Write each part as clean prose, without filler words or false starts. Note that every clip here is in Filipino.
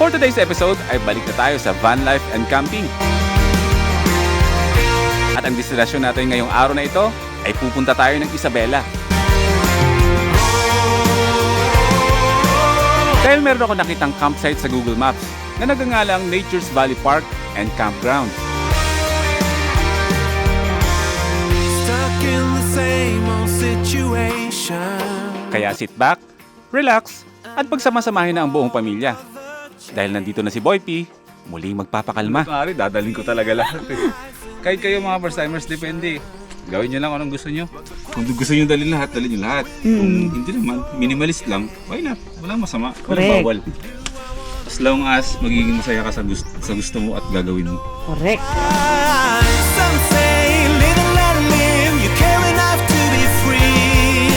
For today's episode ay balik na tayo sa van life and camping. At ang destinasyon natin ngayong araw na ito ay pupunta tayo ng Isabela. Dahil meron ako nakitang campsite sa Google Maps na nagngangalang Nature's Valley Park and Campground. Kaya sit back, relax, at pagsama-samahin na ang buong pamilya. Dahil nandito na si Boy P, muling magpapakalma. Maaari, dadalhin ko talaga lahat eh. Kahit kayo mga first timers, depende. Gawin nyo lang anong gusto nyo. Kung gusto nyo dalhin nyo lahat. Kung hindi naman, minimalist lang, why not? Walang masama, walang bawal. As long as magiging masaya ka sa gusto mo at gagawin mo. Correct. Some say live and let live. You care enough to be free.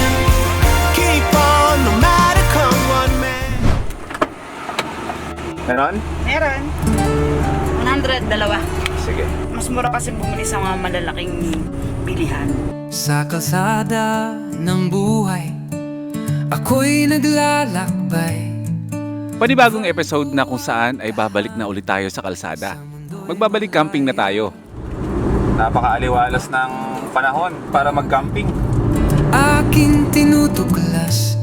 Keep on no matter come what may. Meron? Meron. 100, dalawa. Sige. Mas mura kasi bumili sa mga malalaking bilihan. Sa kalsada ng buhay, ako'y naglalakbay. Panibagong episode na kung saan ay babalik na ulit tayo sa kalsada. Magbabalik camping na tayo. Napakaaliwalas ng panahon para mag-camping. Aking tinutuklas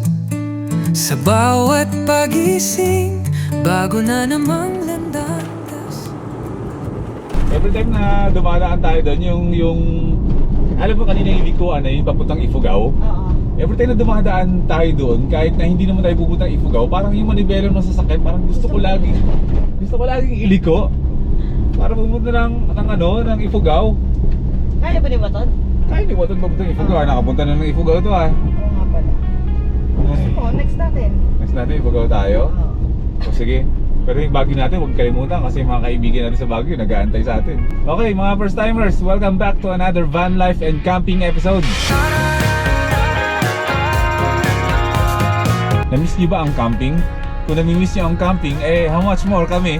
sa bawat pagising, bago na namang landas. Every time na dumadaan tayo doon, yung alam mo kanina yung likuan na yung papuntang Ifugao. Oo. Every time na dumadaan tayo doon, kahit na hindi naman tayo pupuntang Ifugao, parang yung manibela ng sasakyan, parang gusto ko laging iliko para pumunta ng Ifugao. Kaya ba ni Baton? Kaya hindi mo ito papuntang Ifugao. Nakapunta na ng Ifugao ito ah. Oo nga pala. Oo, next natin. Next natin Ifugao tayo. Oo. O sige. Pero yung Baguio natin, huwag kalimutan kasi mga kaibigan natin sa Baguio nag-aantay sa atin. Okay mga first timers, welcome back to another van life and camping episode. Na-miss niyo ba ang camping? Kung nami-miss niyo ang camping, how much more kami?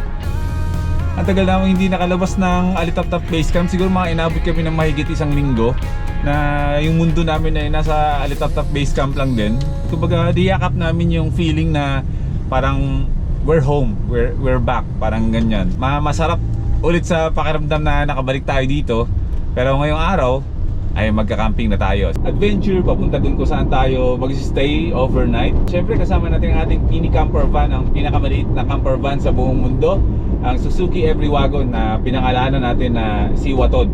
Ang tagal namin hindi nakalabas ng Alitap-Tap Base Camp. Siguro mga inabot kami ng mahigit isang linggo na yung mundo namin ay nasa Alitap-Tap Base Camp lang din. Kumbaga, diyakap namin yung feeling na parang we're home, we're back, parang ganyan. Masarap ulit sa pakiramdam na nakabalik tayo dito. Pero ngayong araw ay magka-camping na tayo. Adventure, papunta dun kung saan tayo mag-stay overnight. Siyempre kasama natin ang ating mini camper van, ang pinakamaliit na camper van sa buong mundo, ang Suzuki Every Wagon na pinangalanan natin na si Watod.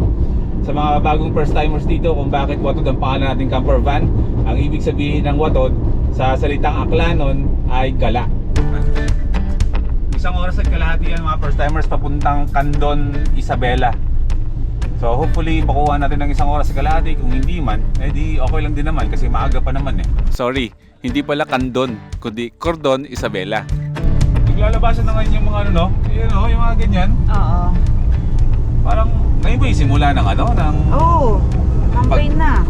Sa mga bagong first timers dito kung bakit Watod ang pangalan nating camper van, ang ibig sabihin ng Watod sa salitang Aklanon ay gala. Isang oras at kalahati yan mga first timers papuntang Candon, Isabela. So hopefully makuha natin ng isang oras at kalahati. Kung hindi man, di okay lang din naman kasi maaga pa naman eh. Sorry, hindi pala Candon, kundi Cordon, Isabela. Naglalabasan na ngayon yung mga yung mga ganyan. Oo. Parang ngayon ba yung simula ng Oo. Campaign na.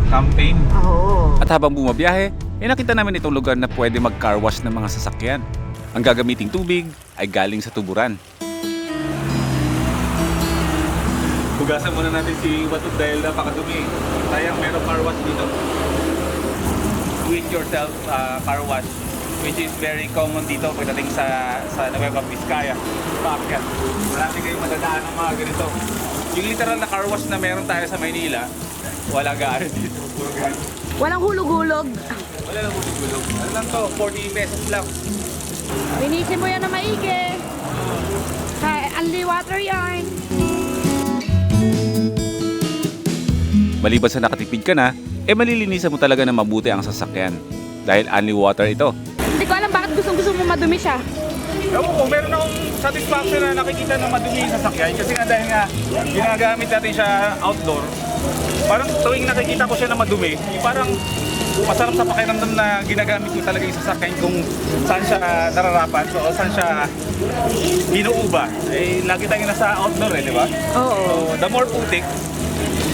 campaign. Oo. At habang bumabiyahe, nakita namin itong lugar na pwede mag-car wash ng mga sasakyan. Ang gagamiting tubig ay galing sa tuburan. Hugasan muna natin si Watod dahil napakadumi. Sayang merong car wash dito. Do it yourself car wash, which is very common dito pagdating sa Nueva Vizcaya. Bakit? Marami kayong madadaan ng mga ganito. Yung literal na car wash na meron tayo sa Maynila, wala gaano dito. Puro ganito. Walang hulog-hulog. Wala lang hulog-hulog. Ano lang to? 40 pesos lang. Linisin mo yan na maigi. Only water yarn. Maliban sa nakatipid ka na, malilinisan mo talaga na mabuti ang sasakyan. Dahil only water ito. Hindi ko alam bakit gustong-gusto mo madumi siya. Ewan ko, meron akong satisfaction na nakikita ng madumi yung sasakyan kasi nga dahil nga ginagamit natin siya outdoor. Parang tuwing nakikita ko siya na madumi, parang masarap sa pakiramdam na ginagamit ko talaga yung sasakyan kung saan siya nararapat, so saan siya binuuba. Lagi tayong nasa outdoor di ba? Oo. So the more putik,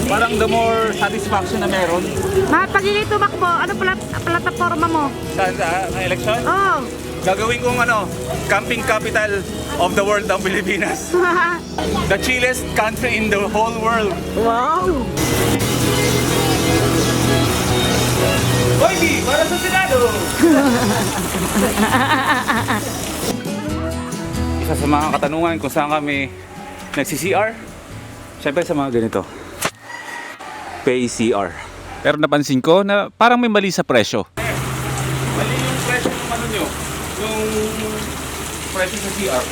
parang the more satisfaction na meron. Mahal, pag hindi tumakbo, ano plataforma mo? Sa election. Oo. Gagawin kong camping capital of the world ang Pilipinas. The chillest country in the whole world. Wow! Boydi, para sa Senado! isa sa mga katanungan kung saan kami nagsi-CR, syempre sa mga ganito. Pay CR. Pero napansin ko na parang may mali sa presyo. Mali yung presyo ng ano nyo? Yung presyo sa CR.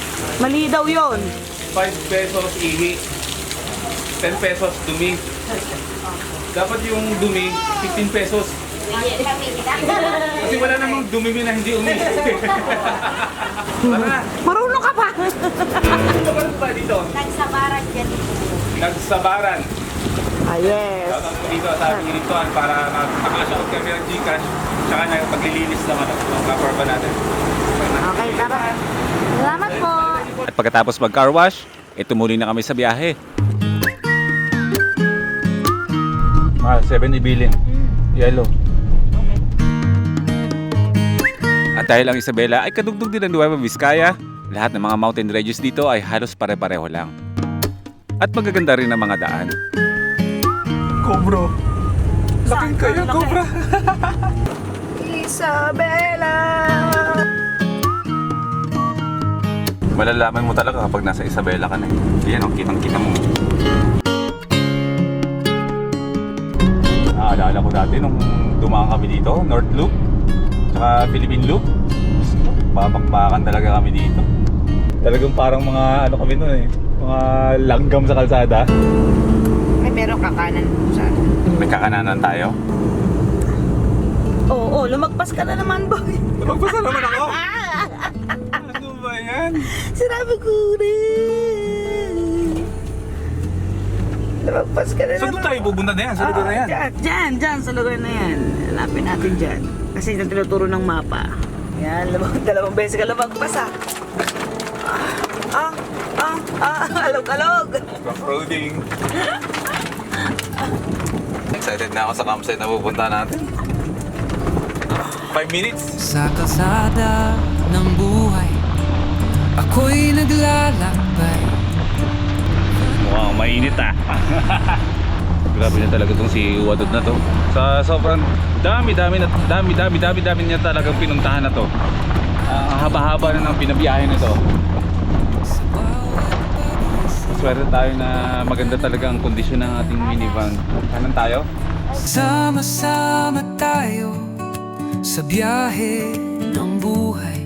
Mali daw yun. 5 pesos ihi. 10 pesos dumi. Dapat yung dumi, 15 pesos. Kasi wala namang dumi na hindi umi. Tara! Marunong ka pa. Ano ba ba dito? Nagsabaran dyan. Nagsabaran. Ah, yes. Shoutout po dito sa ating iniktuan para makashout kami ng Gcash tsaka na paglilinis naman ng car ba natin. Okay, tara. Salamat po. At pagkatapos mag-car wash, tumuloy na kami sa biyahe. 7 ibilin. Yellow. At dahil ang Isabela ay kadugtog din ng Nueva Vizcaya, lahat ng mga mountain ranges dito ay halos pare-pareho lang. At magaganda rin ang mga daan. Cobra. Laking kayo, Cobra. Isabela. Malalaman mo talaga kapag nasa Isabela ka na. Yan ang kitang-kita mo. Naalala ko dati nung dumaan kami dito, North Loop, tsaka Philippine Loop. Babakbakan talaga kami dito. Talagang parang mga ano kami nun eh. Mga langgam sa kalsada. Ay, meron kakanan sa May kakananan tayo. Oo, lumagpas ka na naman, boy. Magpasa naman ako. Ano ba yan? Sinabi ko rin. Lumagpas ka na Saan naman. tayo pupunta na yan? Sa lugar na yan? Dyan, sa lugar na yan. Hanapin natin dyan. Kasi yung tinuturo ng mapa. Yan, dalawang beses ka lumagpas ah. Alog-alog. Rock-roading. Excited na ako sa campsite na pupunta natin. 5 minutes. Sa kalsada ng buhay, ako'y naglalakbay. Mukhang mainit ah. Grabe na talaga itong si Wadod na to. Sa sobrang dami niya talagang pinuntahan na to. Ang haba-haba na ng pinabiyahe nito. Swerte tayo na maganda talaga ang kondisyon ng ating minivan. Kanan tayo? Sama-sama tayo sa biyahe ng buhay.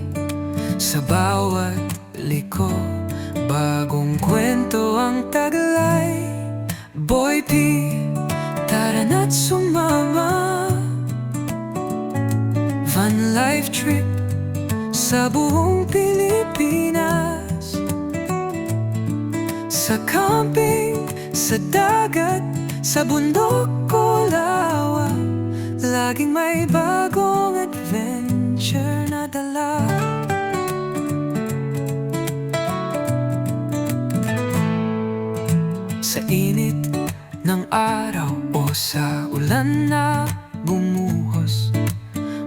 Sa bawat liko, bagong kwento ang taglay. Boy P, tara na't sumama. Van life trip sa buong Pilipinas. Sa camping, sa dagat, sa bundok o lawa, laging may bagong adventure na dala. Sa init ng araw o sa ulan na bumuhos,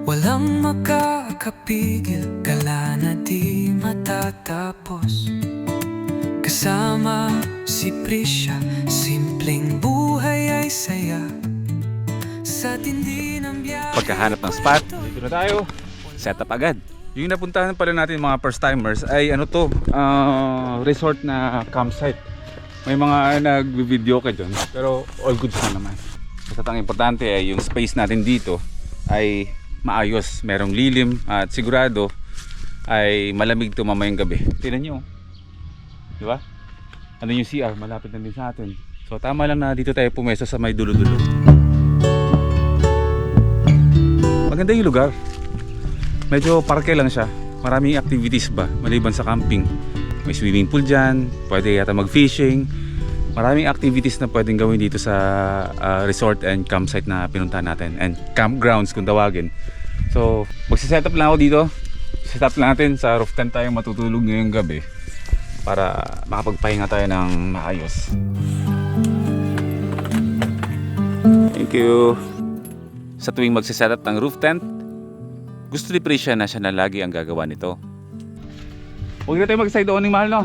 walang makakapigil, gala na di matatapos. Kasama si Prisya, simpleng buhay ay saya. Sa tindi ng biyahe. Pagkahanap ng spot, Dito na tayo. set up agad. Yung napuntahan pala natin mga first timers ay ano to, resort na campsite. May mga nag-video ka dyan, pero all goods na naman. Basta ang importante ay yung space natin dito ay maayos, merong lilim at sigurado ay malamig to mamayang gabi. Tingnan nyo. Di ba? Ano yung CR, malapit na din sa atin. So tama lang na dito tayo pumesto sa may dulo-dulo. Maganda yung lugar. Medyo parke lang siya. Maraming activities ba maliban sa camping. May swimming pool dyan, pwede yata mag-fishing. Maraming activities na pwedeng gawin dito sa resort and campsite na pinuntahan natin. And campgrounds kung tawagin. So magsiset up lang ako dito. Set up natin sa roof tent tayo matutulog ngayong gabi para makapagpahinga tayo ng maayos. Thank you. Sa tuwing magsiset up ng roof tent, gusto ni Prisya na siya na lagi ang gagawa nito. Huwag na tayo mag-side owning, mahal, no?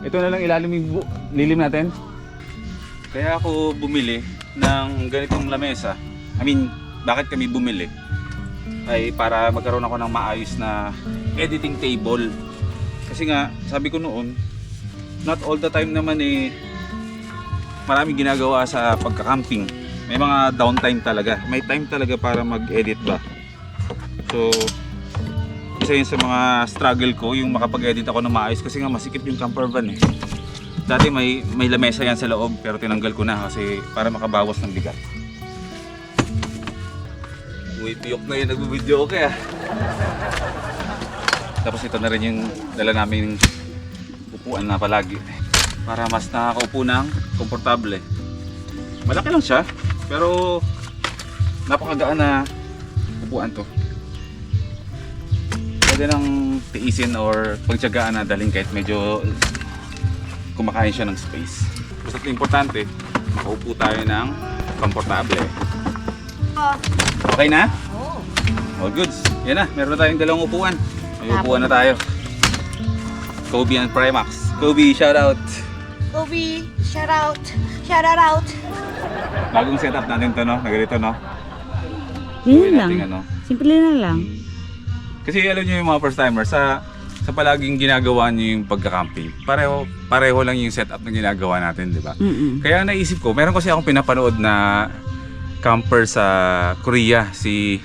Ito na lang ilalim yung lilim natin. Kaya ako bumili ng ganitong lamesa. I mean, bakit kami bumili? Ay para magkaroon ako ng maayos na editing table. Kasi nga, sabi ko noon, not all the time naman eh, maraming ginagawa sa pagka-camping. May mga downtime talaga. May time talaga para mag-edit ba. So, isa yun sa mga struggle ko, yung makapag-edit ako ng maayos kasi nga masikip yung camper van eh. Dati may lamesa yan sa loob pero tinanggal ko na kasi para makabawas ng bigat. Uy, tiyok na yun, nag-video ko kaya. Tapos ito na rin yung dala namin upuan na palagi para mas nakakaupo ng komportable. Malaki lang siya pero napakagaan na upuan to. Pwede nang tiisin or pagtiyagaan na dalhin kahit medyo kumakain siya ng space. Basta importante, makaupo tayo ng komportable. Okay na? Oo. All goods. Yan na, meron na tayong dalawang upuan. May upuan na tayo. Kobe and Primax. Kobe, shout out. Kobe, shout out. Shout out. Bagong setup natin to, no? Nagalito, no? Yun lang. Nating, ano? Simple na lang. Kasi alam nyo yung mga first timers, sa palaging ginagawa nyo yung pagka-camping, pareho lang yung setup na ginagawa natin, di ba? Kaya naisip ko, meron kasi akong pinapanood na camper sa Korea, sino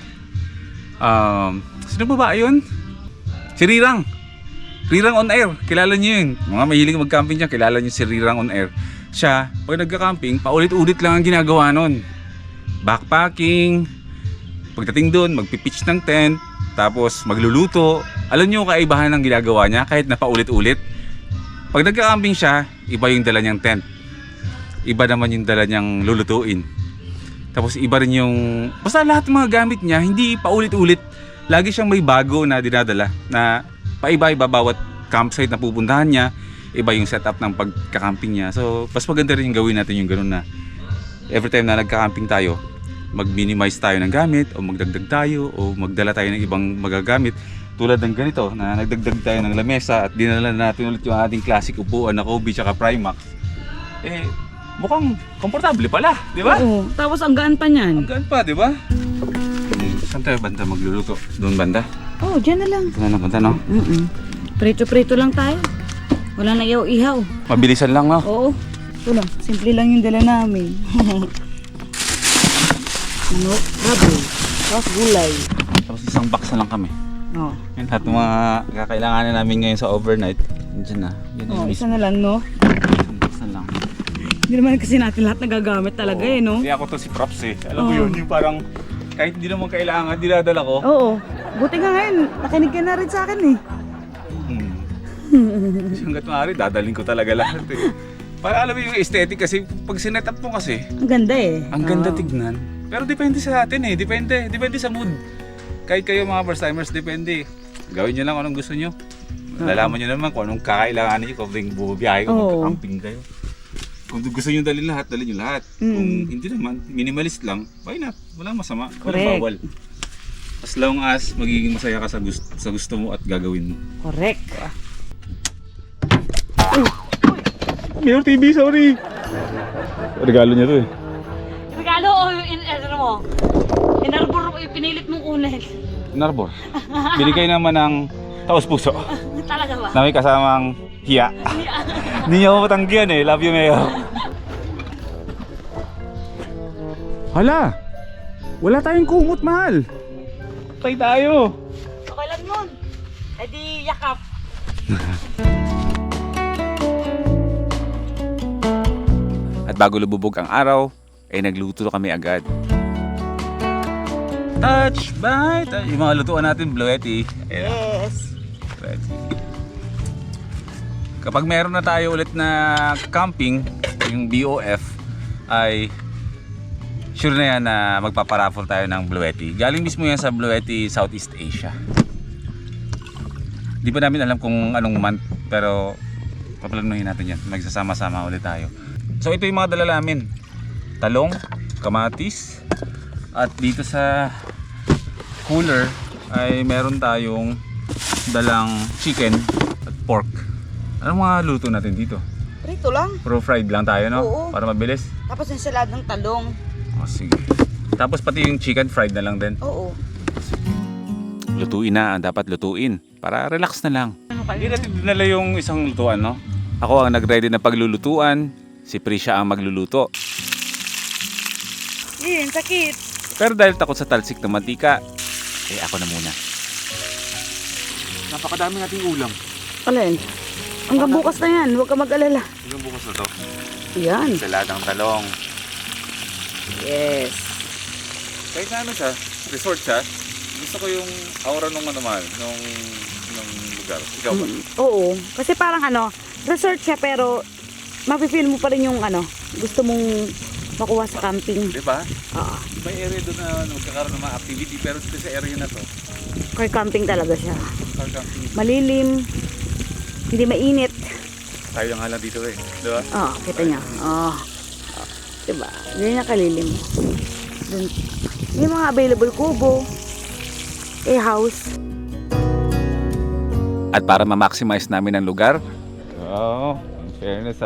ba yun? Si Rirang. Rirang on Air, kilala nyo yun. Mga mahilig mag-camping dyan, kilala nyo si Rirang on Air. Siya, pag nagka-camping, paulit-ulit lang ang ginagawa nun. Backpacking, pagdating doon, magpipitch ng tent, tapos magluluto. Alam nyo yung kaibahan ng ginagawa niya kahit na paulit-ulit? Pag nagka-camping siya, iba yung dala niyang tent. Iba naman yung dala niyang lulutuin. Tapos iba rin yung... Basta lahat ng mga gamit niya, hindi paulit-ulit. Lagi siyang may bago na dinadala na paiba-iba bawat campsite na pupuntahan niya. Iba yung setup ng pagka-camping niya. So, mas maganda rin yung gawin natin yung ganun na every time na nagka-camping tayo, mag-minimize tayo ng gamit o magdagdag tayo o magdala tayo ng ibang magagamit. Tulad ng ganito na nagdagdag tayo ng lamesa at dinala natin ulit yung ating classic upuan na Kobe tsaka Primax. Eh, mukhang komportable pala, di ba? Oo. Tapos ang gaan pa niyan. Ang gaan pa, di ba? Saan tayo banda magluluto? Doon banda? Oo, dyan na lang. Doon na banda, no? Prito-prito lang tayo. Wala na ihaw-ihaw. Mabilisan lang, no? Oo. Ito lang. Simple lang yung dala namin. Manok, baboy, tapos gulay. Tapos isang box na lang kami. Oo. Yan lahat ng mga kakailanganin namin ngayon sa overnight. Diyan na. Yan Oo, yung isa na lang, no? isang box na lang. Hindi naman kasi natin lahat nagagamit talaga eh, no? Hindi ako to si Props eh. Alam mo yun, yung parang kahit hindi naman kailangan, dinadala ko. Oo. Buti nga ngayon, nakinig ka na rin sa akin eh. Kasi hanggat maaari, dadalhin ko talaga lahat eh. Para alam mo yung aesthetic kasi, pag sinet-up mo kasi, Ang ganda eh. ang ganda Oo. tignan. Pero depende sa atin eh, depende sa mood. Kahit kayo mga first timers, depende. Gawin nyo lang kung anong gusto nyo. Lalaman nyo naman kung anong kakailangan nyo kung bubiyahe kung Oo. magka-camping kayo. Kung gusto nyo dalhin lahat, dalhin nyo lahat. Kung hindi naman, minimalist lang, why not? Walang masama, walang Correct. bawal. As long as magiging masaya ka sa gusto mo at gagawin mo. Correct. Mayor TV, sorry! Regalo niya to eh. Regalo o ano mo? Inarbor mo, pinilit mong kunin. Narbor. Binigay naman ng taos puso Talaga ba? na may kasamang hiya. Hindi niya ako matanggihan eh. Love you, Mayor. Hala! Wala tayong kumot, mahal. Patay tayo. Okay lang nun. E di yakap. At bago lumubog ang araw, ay nagluto kami agad. Touch by touch. Yung mga lutuan natin, Bluetti. Yes. Kapag meron na tayo ulit na camping, yung BOF, ay sure na yan na magpaparaffle tayo ng Bluetti. Galing mismo yan sa Bluetti Southeast Asia. Di pa namin alam kung anong month, pero paplanuhin natin yan. Magsasama-sama ulit tayo. So ito yung mga dala namin. Talong, kamatis, at dito sa cooler ay meron tayong dalang chicken at pork. Anong mga luto natin dito? Prito lang. Pro fried lang tayo, no? Oo. Para mabilis. Tapos yung salad ng talong. O sige. Tapos pati yung chicken fried na lang din. Oo. Lutuin na ang dapat lutuin para relax na lang. Ano Hindi natin dinala yung isang lutuan, no? Ako ang nag-ready na paglulutuan. Si Prisha ang magluluto. Yun, sakit. Pero dahil takot sa talsik ng mantika, ako na muna. Napakadami nating ulam. Alin? Hanggang bukas na yan, huwag ka mag-alala. Hanggang bukas na to. Yan. Saladang talong. Yes. Kahit na ano siya, resort siya, gusto ko yung aura nung ano man, nung lugar. Ikaw ba? Oo, kasi parang resort siya pero mapipil mo pa rin yung gusto mong makuha sa camping. Diba? Oo. May area doon na magkakaroon ng mga activity pero dito sa area na to, Car camping talaga siya. car camping. Malilim, hindi mainit. Tayo nga lang dito eh. Diba? Oo, kita niya. Oo. Diba? Hindi niya kalilim. Dun. Yung mga available kubo, house. At para ma-maximize namin ang lugar, in fairness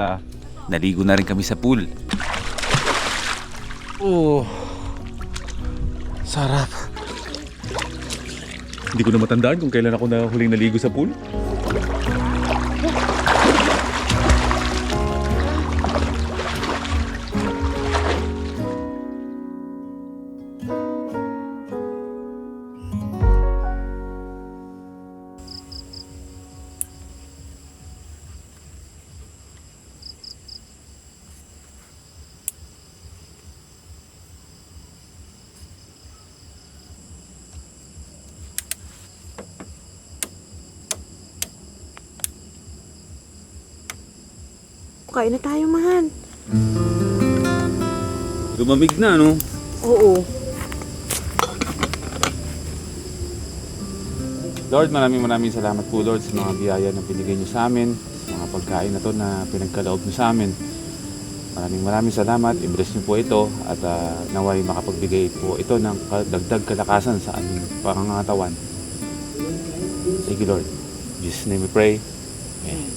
naligo na rin kami sa pool. Sarap. Hindi ko na matandaan kung kailan ako na huling naligo sa pool. Kain na tayo, mahal. Lumamig na, no? Oo. Lord, maraming salamat po, Lord, sa mga biyaya na binigay niyo sa amin, sa mga pagkain na to na pinagkaloob niyo sa amin. Maraming salamat. I-bless niyo po ito at naway makapagbigay po ito ng dagdag kalakasan sa aming pangangatawan. Thank you, Lord. In Jesus' name we pray. Amen.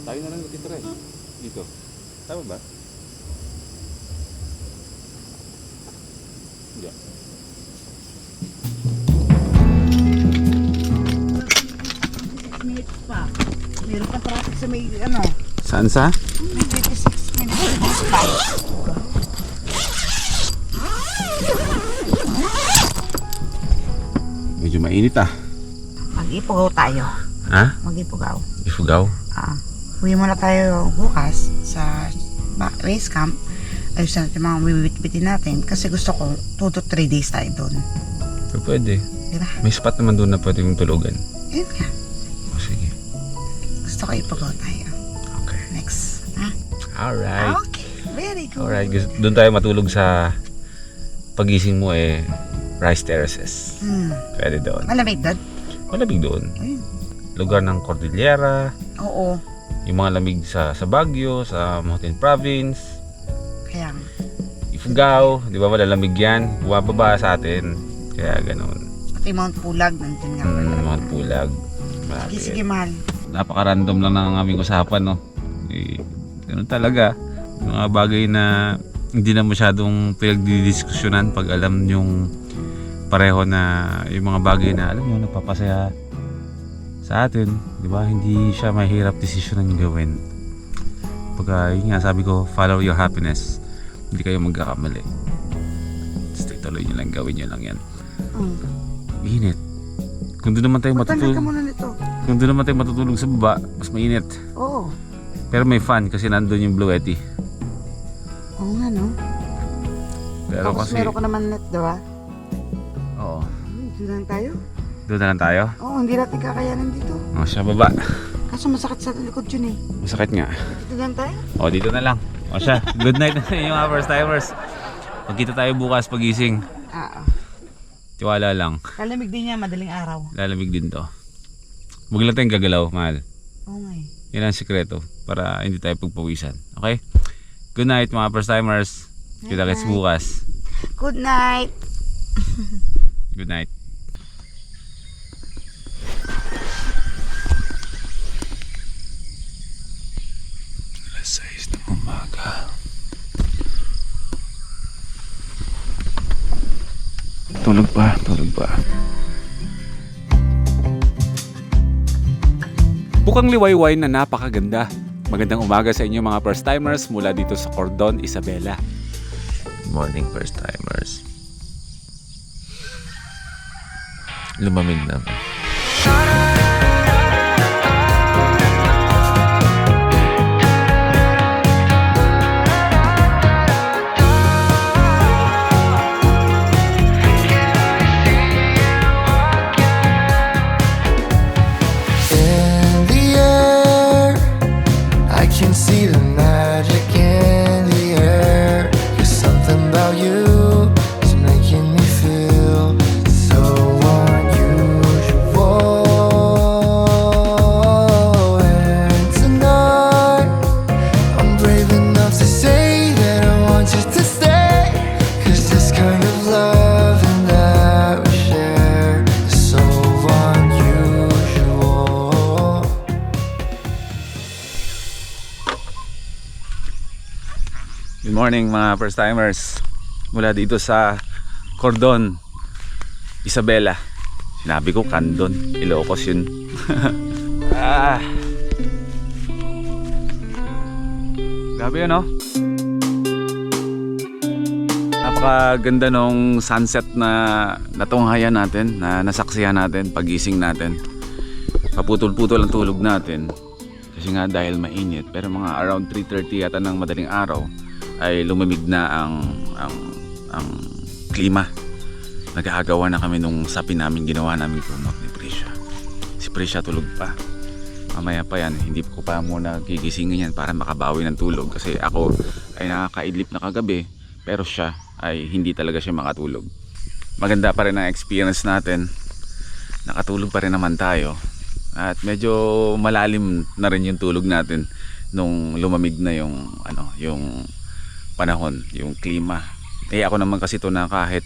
Tayo na lang magtitira dito. Tama ba? Hindi. Minutes pa. Meron pa traffic sa may Saan sa? may 26 minutes pa. Medyo mainit Mag-ipugaw tayo. Ha? Mag-ipugaw. Ifugaw? Uwi muna tayo bukas sa base camp. Ayos natin mga bibit-bitin natin kasi gusto ko 2 to 3 days tayo doon. So, pwede. Diba? May spot naman doon na pwede mong tulugan. Yun nga. O sige. Gusto ko ipugaw tayo. Okay. Next. Ha? Alright. Okay. Very good. Alright. Doon tayo matulog sa pagising mo Rice Terraces. Pwede doon. Malamig doon? Malamig doon. Ayun. Lugar ng Cordillera. Oo. Yung mga lamig sa Baguio, sa Mountain Province. Kaya nga. Ifugao. Di ba malalamig yan? Bumababa sa atin. Kaya ganoon. Pati Mount Pulag nandun nga. Mount Pulag. Sige, sige, mahal. Napaka-random lang ng aming usapan, no? Ganun talaga. Yung mga bagay na hindi na masyadong pinagdidiskusyonan pag alam yung pareho na yung mga bagay na alam nyo, nagpapasaya sa atin, di ba? Hindi siya mahirap desisyonan gawin. Pagka, yun nga, sabi ko, follow your happiness. Hindi kayo magkakamali. Stay tuloy nyo lang, gawin nyo lang yan. Init. Kung doon naman tayo Matanggal matutulog, ka muna nito. kung doon naman tayo matutulog sa baba, mas mainit. Oo. Pero may fan kasi nandun yung Bluetti. Oo nga, no? Pero Tapos kasi, meron ka naman net, diba? oo. Dito lang tayo. Doon na lang tayo. Oo, hindi natin kakayanan dito. O, siya baba. Kaso masakit sa likod yun eh. Masakit nga. Dito lang tayo. O, dito na lang. O siya, good night na yung mga first timers. Magkita tayo bukas pagising. Tiwala lang. Lalamig din niya, madaling araw. Lalamig din to. Huwag lang tayong gagalaw, mahal. Oo nga eh. Yan ang sikreto para hindi tayo pagpawisan. Okay? Good night mga first timers. Kita kits bukas. Good night. Good night. Tulog pa, tulog pa. Bukang liwayway na napakaganda. Magandang umaga sa inyo mga first timers mula dito sa Cordon, Isabela. Good morning, first timers. Lumamig na. In the air, I can see the magic in the air. There's something about you, it's making me feel so unusual. And tonight, I'm brave enough to say that I want you to stay. 'Cause this kind of love and that we share is so unusual. Good morning mga first timers. Mula dito sa Cordon, Isabela. Sinabi ko Candon, Ilocos yun. Grabe yun, no? Napakaganda nung sunset na natunghayan natin, na nasaksihan natin, pagising natin. Paputol-putol ang tulog natin. Kasi nga dahil mainit. Pero mga around 3:30 yata ng madaling araw ay lumamig na ang klima. Nag-aagawa na kami nung sapi namin ginawa namin kumot ni Prisha. Si Prisha tulog pa. Mamaya pa yan, hindi ko pa muna gigisingin yan para makabawi ng tulog. Kasi ako ay nakakaidlip na kagabi, pero siya ay hindi talaga siya makatulog. Maganda pa rin ang experience natin. Nakatulog pa rin naman tayo. At medyo malalim na rin yung tulog natin nung lumamig na yung panahon, yung klima. Ako naman kasi to na kahit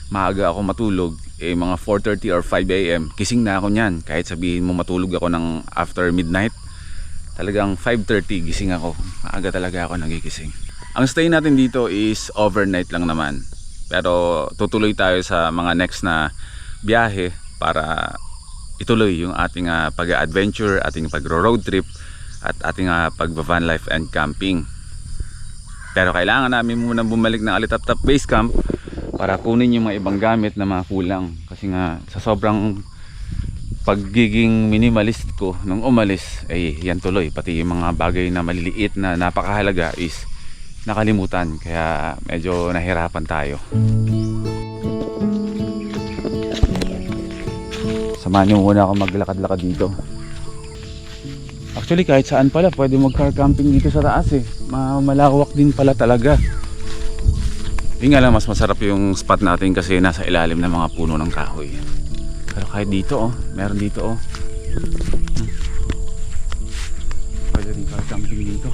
maaga ako matulog, mga 4:30 or 5 AM, kising na ako niyan. Kahit sabihin mo matulog ako ng after midnight, talagang 5:30 gising ako. Maaga talaga ako nagigising. Ang stay natin dito is overnight lang naman. Pero tutuloy tayo sa mga next na biyahe para ituloy yung ating pag-adventure, ating pag-road trip at ating pag-van life and camping. Pero kailangan namin muna bumalik ng Alitaptap Base Camp para kunin yung mga ibang gamit na mga kulang. Kasi nga sa sobrang pagiging minimalist ko nung umalis, yan tuloy. Pati yung mga bagay na maliliit na napakahalaga is nakalimutan. Kaya medyo nahirapan tayo. Samahan niyo muna ako maglakad-lakad dito. Actually kahit saan pala pwede mag car camping dito sa taas malawak din pala talaga. Yung nga lang mas masarap yung spot natin kasi nasa ilalim ng mga puno ng kahoy. Pero kahit dito meron dito pwede rin car camping dito.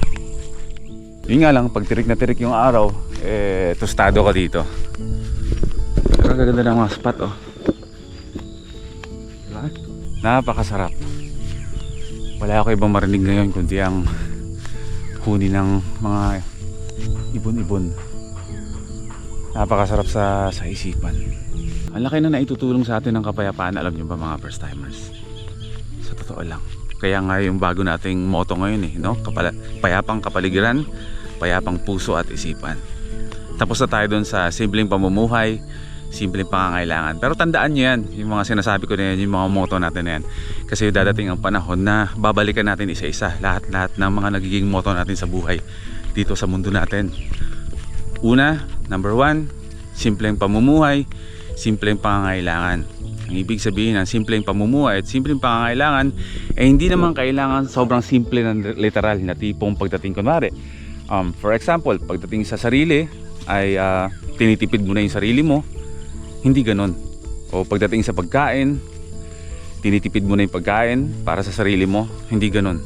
Yung nga lang pag tirik na tirik yung araw tostado ka dito. Pero gaganda ng mga spot diba? Napakasarap. Wala ako ibang marinig ngayon kundi ang huni ng mga ibon-ibon. Napakasarap sa isipan. Ang laki na naitutulong sa atin ng kapayapaan, alam nyo ba mga first timers? Sa totoo lang. Kaya nga yung bago nating motto ngayon no? Payapang kapaligiran, payapang puso at isipan. Tapos na tayo dun sa simpleng pamumuhay, simpleng pangangailangan. Pero tandaan nyo yan, yung mga sinasabi ko na yan, yung mga motto natin na yan. Kasi dadating ang panahon na babalikan natin isa-isa lahat-lahat ng mga nagiging motto natin sa buhay dito sa mundo natin. Una, number 1, simpleng pamumuhay, simpleng pangangailangan. Ang ibig sabihin ng simpleng pamumuhay at simpleng pangangailangan hindi naman kailangan sobrang simple na literal na tipong pagdating kunwari. For example, pagdating sa sarili ay tinitipid mo na yung sarili mo. Hindi ganon. O pagdating sa pagkain, tinitipid mo na yung pagkain para sa sarili mo. Hindi ganon.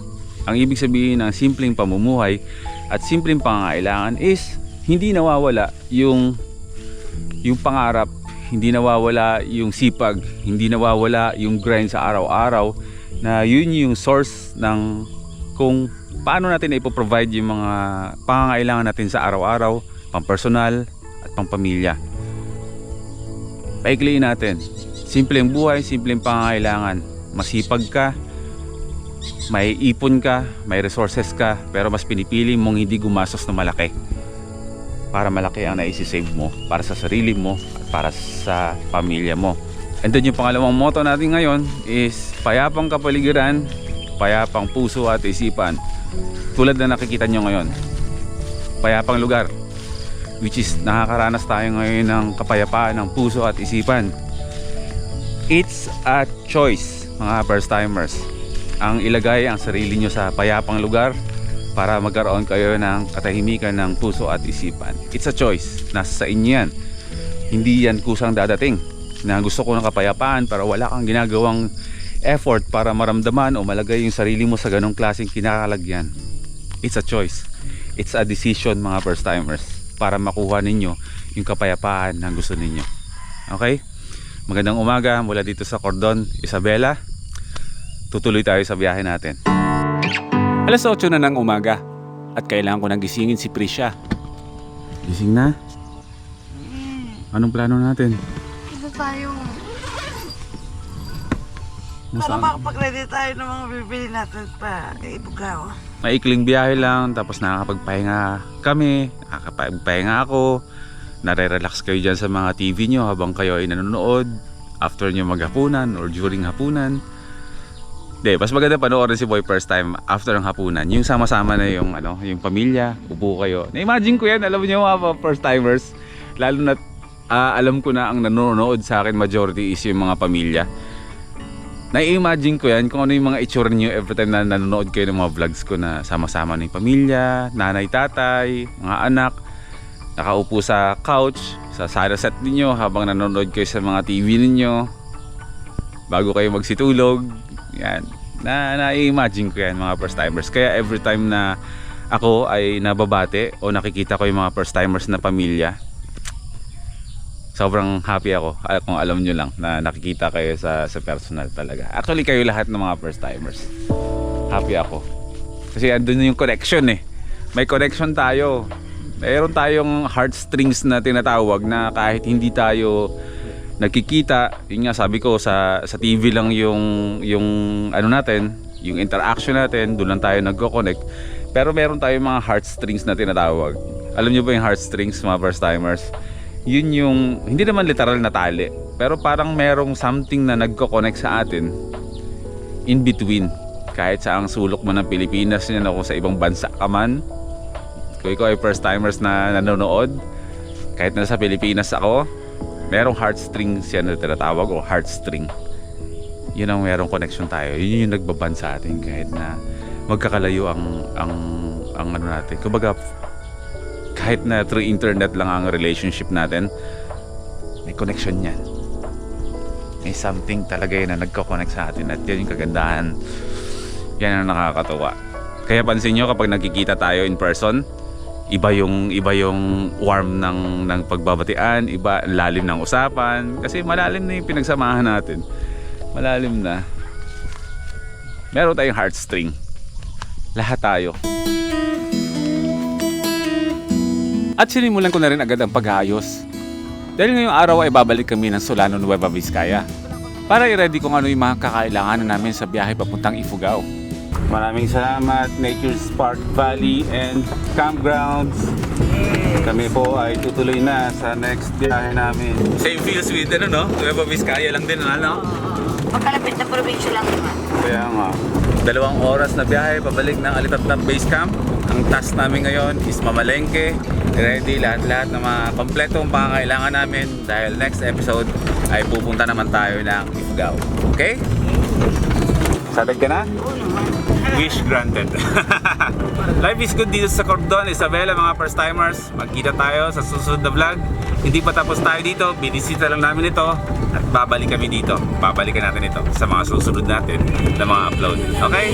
Ang ibig sabihin ng simpleng pamumuhay at simpleng pangangailangan is hindi nawawala yung pangarap, hindi nawawala yung sipag, hindi nawawala yung grind sa araw-araw na yun yung source ng kung paano natin ipoprovide yung mga pangangailangan natin sa araw-araw, pang-personal at pang-pamilya. Paikliin natin. Simpleng buhay, simpleng pangangailangan. Masipag ka, may ipon ka, may resources ka, pero mas pinipili mong hindi gumastos na malaki. Para malaki ang naisisave mo, para sa sarili mo at para sa pamilya mo. And then yung pangalawang motto natin ngayon is payapang kapaligiran, payapang puso at isipan. Tulad na nakikita nyo ngayon, payapang lugar, which is nakakaranas tayo ngayon ng kapayapaan ng puso at isipan. It's a choice, mga first timers, ang ilagay ang sarili nyo sa payapang lugar para magkaroon kayo ng katahimikan ng puso at isipan. It's a choice, nasa sa inyo yan. Hindi yan kusang dadating na gusto ko ng kapayapaan para wala kang ginagawang effort para maramdaman o malagay yung sarili mo sa ganong klaseng kinakalagyan. It's a choice, it's a decision, mga first timers, para makuha ninyo yung kapayapaan na gusto ninyo. Okay? Magandang umaga mula dito sa Cordon, Isabela. Tutuloy tayo sa biyahe natin. Alas 8 na ng umaga at kailangan ko nang gisingin si Prisha. Gising na? Anong plano natin? Ito tayo. Para makapag-ready tayo ng mga bibili natin pa Ifugao. Maikling biyahe lang, tapos nakakapagpahinga kami, nakakapagpahinga ako, nare-relax kayo dyan sa mga TV nyo habang kayo ay nanonood after nyo maghapunan or during hapunan. Hindi, mas maganda panoorin si Boy first time after ng hapunan, yung sama-sama na yung, yung pamilya, upo kayo. Na-imagine ko yan, alam nyo mga first timers, lalo na alam ko na ang nanonood sa akin majority is yung mga pamilya. Na-imagine ko yan kung ano yung mga itsura niyo every time na nanonood kayo ng mga vlogs ko na sama-sama ng pamilya, nanay, tatay, mga anak, nakaupo sa couch, sa sala set ninyo habang nanonood kayo sa mga TV ninyo bago kayo magsitulog. Yan. Na-imagine ko yan, mga first timers. Kaya every time na ako ay nababate o nakikita ko yung mga first timers na pamilya, sobrang happy ako kung alam nyo lang na nakikita kayo sa personal talaga. Actually kayo lahat ng mga first timers, happy ako kasi andun yung connection eh. May connection tayo, mayroon tayong heartstrings na tinatawag na kahit hindi tayo nagkikita. Yun nga sabi ko, sa TV lang yung ano natin, yung interaction natin, doon lang tayo nagko-connect, pero meron tayong mga heartstrings na tinatawag. Alam nyo ba yung heartstrings, mga first timers? Yun yung, hindi naman literal na tali, pero parang merong something na nagko-connect sa atin in between. Kahit sa ang sulok man ng Pilipinas, yan ako sa ibang bansa ka man, kung ikaw ay first timers na nanonood, kahit na sa Pilipinas ako, merong heartstrings yan na tinatawag o heartstring. Yun ang merong connection tayo, yun yung nagbaband sa atin kahit na magkakalayo ang ano natin. Kumbaga, kahit na through internet lang ang relationship natin, may connection yan. May something talaga yun na nagko-connect sa atin at yan yung kagandahan. Yan ang nakakatuwa. Kaya pansin nyo kapag nagkikita tayo in person, iba yung warm ng pagbabatian, iba ang lalim ng usapan kasi malalim na yung pinagsamahan natin. Malalim na. Meron tayong heartstring. Lahat tayo. At sinimulan ko na rin agad ang pag-aayos. Dahil ngayong araw ay babalik kami ng Solano, Nueva Vizcaya para i-ready kung ano yung mga kakailanganan namin sa biyahe papuntang Ifugao. Maraming salamat, Nature's Park Valley and Campgrounds. Kami po ay tutuloy na sa next biyahe namin. Same feels with Nueva Vizcaya lang din, Magkalapit na probinsya lang naman. Kaya nga, 2 oras na biyahe pabalik ng Alitap-Tap Base Camp. Ang task namin ngayon is mamalengke, ready lahat-lahat ng mga kompletong pangangailangan namin dahil next episode ay pupunta naman tayo ng Ifugao. Okay? Excited ka na? Oo naman. Wish granted. Life is good dito sa Cordon, Isabela, mga first timers. Magkita tayo sa susunod na vlog. Hindi pa tapos tayo dito, binisita lang namin ito at babalik kami dito. Babalikan natin ito sa mga susunod natin na mga upload. Okay?